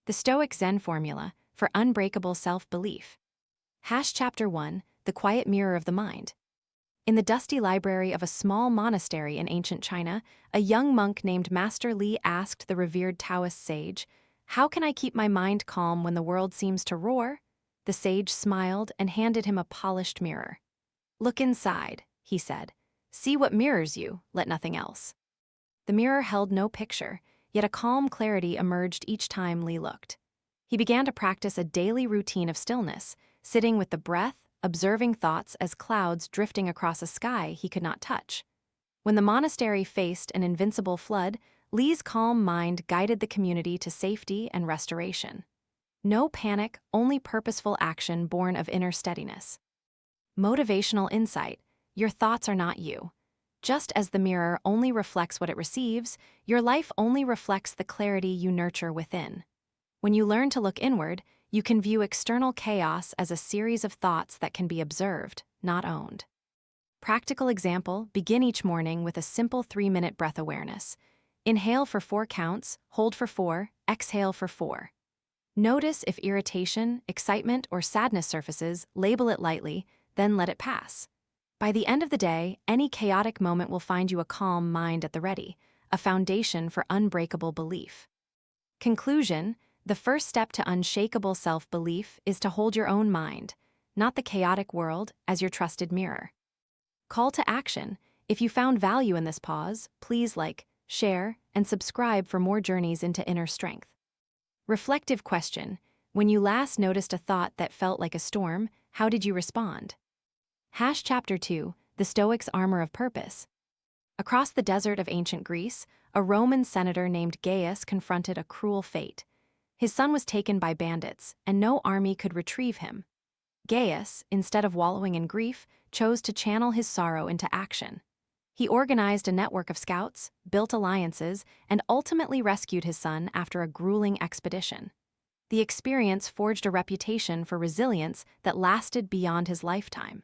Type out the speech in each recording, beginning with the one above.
The Stoic-Zen Formula for Unbreakable Self-Belief. Chapter 1, The Quiet Mirror of the Mind. In the dusty library of a small monastery in ancient China, a young monk named Master Li asked the revered Taoist sage, "How can I keep my mind calm when the world seems to roar?" The sage smiled and handed him a polished mirror. "Look inside," he said. "See what mirrors you, let nothing else." The mirror held no picture, yet a calm clarity emerged each time Li looked. He began to practice a daily routine of stillness, sitting with the breath, observing thoughts as clouds drifting across a sky he could not touch. When the monastery faced an invincible flood, Li's calm mind guided the community to safety and restoration. No panic, only purposeful action born of inner steadiness. Motivational insight: your thoughts are not you. Just as the mirror only reflects what it receives, your life only reflects the clarity you nurture within. When you learn to look inward, you can view external chaos as a series of thoughts that can be observed, not owned. Practical example: begin each morning with a simple 3-minute breath awareness. Inhale for 4 counts, hold for 4, exhale for 4. Notice if irritation, excitement, or sadness surfaces, label it lightly, then let it pass. By the end of the day, any chaotic moment will find you a calm mind at the ready, a foundation for unbreakable belief. Conclusion: the first step to unshakable self-belief is to hold your own mind, not the chaotic world, as your trusted mirror. Call to action: if you found value in this pause, please like, share, and subscribe for more journeys into inner strength. Reflective question: when you last noticed a thought that felt like a storm, how did you respond? Chapter 2, The Stoics' Armor of Purpose. Across the desert of ancient Greece, a Roman senator named Gaius confronted a cruel fate. His son was taken by bandits, and no army could retrieve him. Gaius, instead of wallowing in grief, chose to channel his sorrow into action. He organized a network of scouts, built alliances, and ultimately rescued his son after a grueling expedition. The experience forged a reputation for resilience that lasted beyond his lifetime.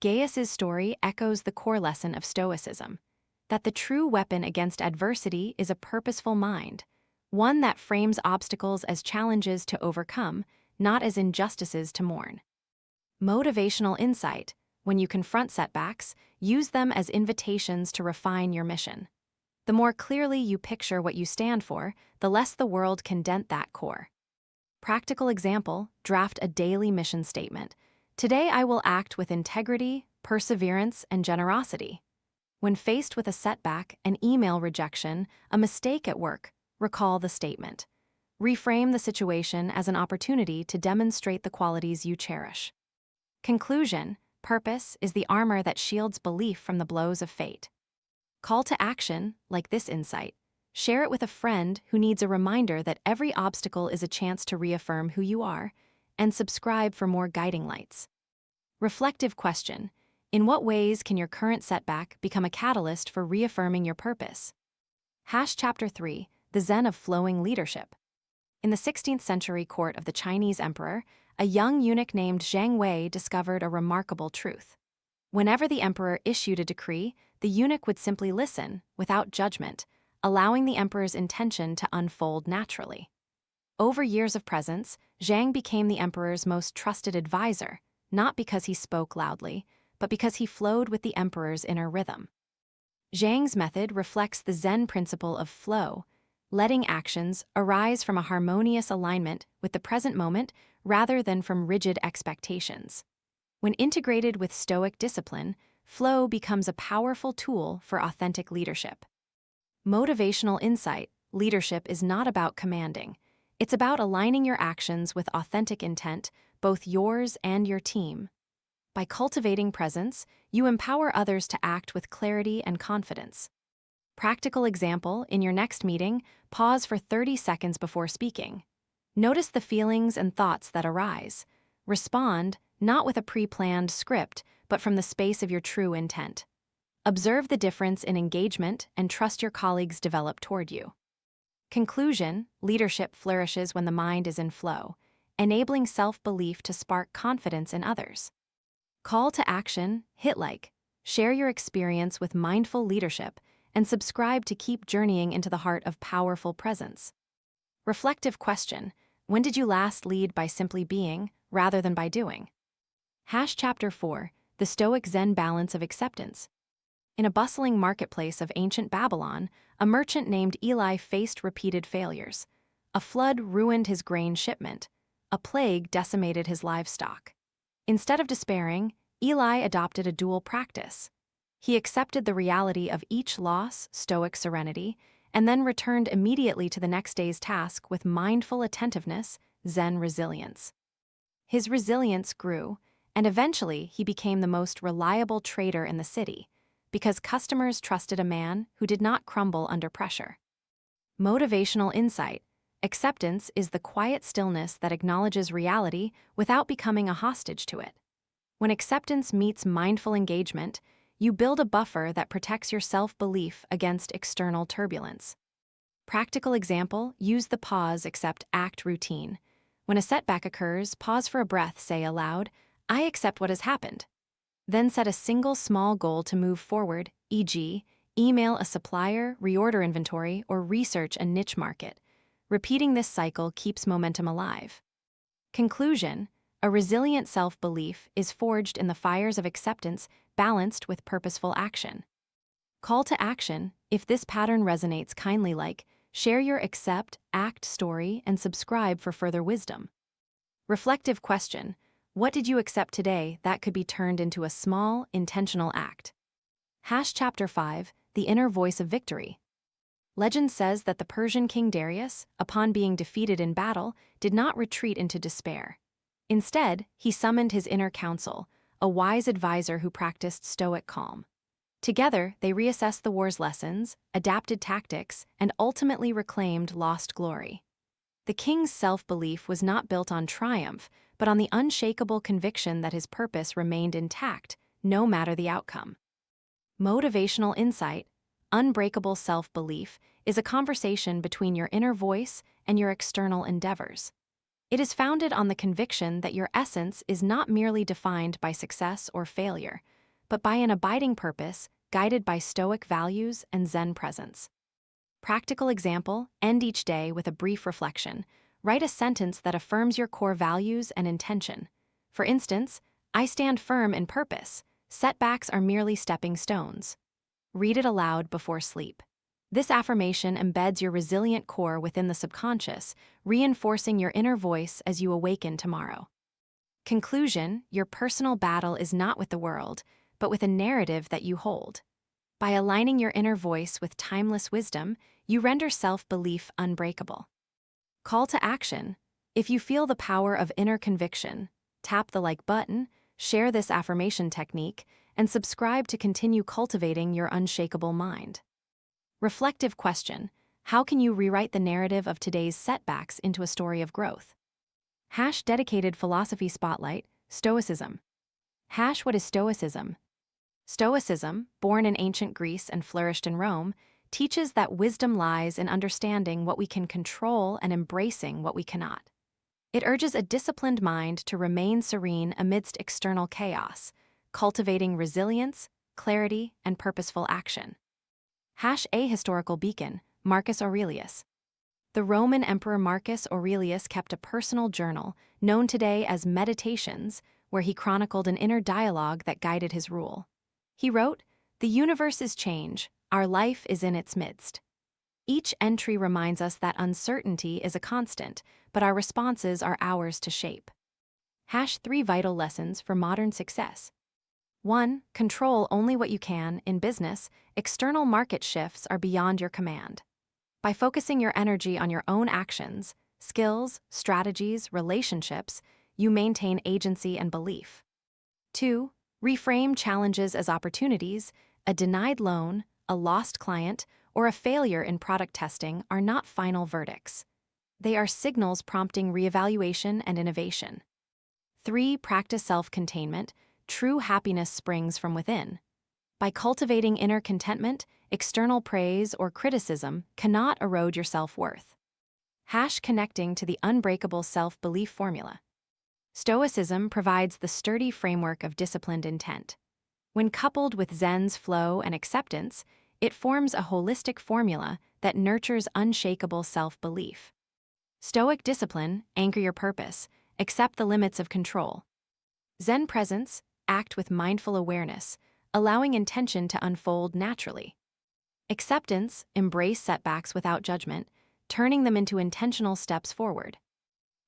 Gaius's story echoes the core lesson of Stoicism, that the true weapon against adversity is a purposeful mind, one that frames obstacles as challenges to overcome, not as injustices to mourn. Motivational insight: when you confront setbacks, use them as invitations to refine your mission. The more clearly you picture what you stand for, the less the world can dent that core. Practical example: draft a daily mission statement. Today I will act with integrity, perseverance, and generosity. When faced with a setback, an email rejection, a mistake at work, recall the statement. Reframe the situation as an opportunity to demonstrate the qualities you cherish. Conclusion: purpose is the armor that shields belief from the blows of fate. Call to action: like this insight. Share it with a friend who needs a reminder that every obstacle is a chance to reaffirm who you are, and subscribe for more guiding lights. Reflective question: in what ways can your current setback become a catalyst for reaffirming your purpose? Chapter 3, The Zen of Flowing Leadership. In the 16th century court of the Chinese emperor, a young eunuch named Zhang Wei discovered a remarkable truth. Whenever the emperor issued a decree, the eunuch would simply listen, without judgment, allowing the emperor's intention to unfold naturally. Over years of presence, Zhang became the emperor's most trusted advisor, not because he spoke loudly, but because he flowed with the emperor's inner rhythm. Zhang's method reflects the Zen principle of flow, letting actions arise from a harmonious alignment with the present moment rather than from rigid expectations. When integrated with Stoic discipline, flow becomes a powerful tool for authentic leadership. Motivational insight: leadership is not about commanding. It's about aligning your actions with authentic intent, both yours and your team. By cultivating presence, you empower others to act with clarity and confidence. Practical example: in your next meeting, pause for 30 seconds before speaking. Notice the feelings and thoughts that arise. Respond, not with a pre-planned script, but from the space of your true intent. Observe the difference in engagement and trust your colleagues develop toward you. Conclusion: leadership flourishes when the mind is in flow, enabling self-belief to spark confidence in others. Call to action: hit like, share your experience with mindful leadership, and subscribe to keep journeying into the heart of powerful presence. Reflective question: when did you last lead by simply being, rather than by doing? Chapter 4, the Stoic-Zen balance of acceptance. In a bustling marketplace of ancient Babylon, a merchant named Eli faced repeated failures. A flood ruined his grain shipment. A plague decimated his livestock. Instead of despairing, Eli adopted a dual practice. He accepted the reality of each loss, stoic serenity, and then returned immediately to the next day's task with mindful attentiveness, Zen resilience. His resilience grew, and eventually he became the most reliable trader in the city, because customers trusted a man who did not crumble under pressure. Motivational insight: acceptance is the quiet stillness that acknowledges reality without becoming a hostage to it. When acceptance meets mindful engagement, you build a buffer that protects your self-belief against external turbulence. Practical example: use the pause, accept, act routine. When a setback occurs, pause for a breath, say aloud, "I accept what has happened." Then set a single small goal to move forward, e.g., email a supplier, reorder inventory, or research a niche market. Repeating this cycle keeps momentum alive. Conclusion: a resilient self-belief is forged in the fires of acceptance, balanced with purposeful action. Call to action: if this pattern resonates, kindly like, share your accept, act story, and subscribe for further wisdom. Reflective question: what did you accept today that could be turned into a small, intentional act? Chapter 5, the inner voice of victory. Legend says that the Persian king Darius, upon being defeated in battle, did not retreat into despair. Instead, he summoned his inner council, a wise advisor who practiced stoic calm. Together, they reassessed the war's lessons, adapted tactics, and ultimately reclaimed lost glory. The king's self-belief was not built on triumph, but on the unshakable conviction that his purpose remained intact, no matter the outcome. Motivational insight: unbreakable self-belief is a conversation between your inner voice and your external endeavors. It is founded on the conviction that your essence is not merely defined by success or failure, but by an abiding purpose guided by Stoic values and Zen presence. Practical example: end each day with a brief reflection. Write a sentence that affirms your core values and intention. For instance, "I stand firm in purpose. Setbacks are merely stepping stones." Read it aloud before sleep. This affirmation embeds your resilient core within the subconscious, reinforcing your inner voice as you awaken tomorrow. Conclusion: your personal battle is not with the world, but with a narrative that you hold. By aligning your inner voice with timeless wisdom, you render self-belief unbreakable. Call to action: if you feel the power of inner conviction, tap the like button, share this affirmation technique, and subscribe to continue cultivating your unshakable mind. Reflective question: how can you rewrite the narrative of today's setbacks into a story of growth? Dedicated philosophy spotlight: Stoicism. What is Stoicism? Stoicism, born in ancient Greece and flourished in Rome, teaches that wisdom lies in understanding what we can control and embracing what we cannot. It urges a disciplined mind to remain serene amidst external chaos, cultivating resilience, clarity, and purposeful action. A historical beacon: Marcus Aurelius. The Roman Emperor Marcus Aurelius kept a personal journal, known today as Meditations, where he chronicled an inner dialogue that guided his rule. He wrote, "The universe is change, our life is in its midst." Each entry reminds us that uncertainty is a constant, but our responses are ours to shape. 3 vital lessons for modern success. 1. Control only what you can. In business, external market shifts are beyond your command. By focusing your energy on your own actions, skills, strategies, relationships, you maintain agency and belief. 2. Reframe challenges as opportunities. A denied loan, a lost client, or a failure in product testing are not final verdicts. They are signals prompting reevaluation and innovation. 3. Practice self-containment. True happiness springs from within. By cultivating inner contentment, external praise or criticism cannot erode your self-worth. Connecting to the Unbreakable Self-Belief Formula. Stoicism provides the sturdy framework of disciplined intent. When coupled with Zen's flow and acceptance, it forms a holistic formula that nurtures unshakable self-belief. Stoic discipline, anchor your purpose, accept the limits of control. Zen presence, act with mindful awareness, allowing intention to unfold naturally. Acceptance, embrace setbacks without judgment, turning them into intentional steps forward.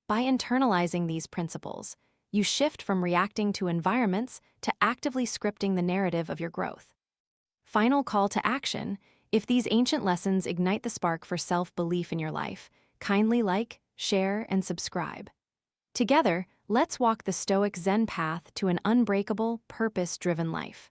By internalizing these principles, you shift from reacting to environments to actively scripting the narrative of your growth. Final call to action: if these ancient lessons ignite the spark for self-belief in your life, kindly like, share, and subscribe. Together, let's walk the Stoic Zen path to an unbreakable, purpose-driven life.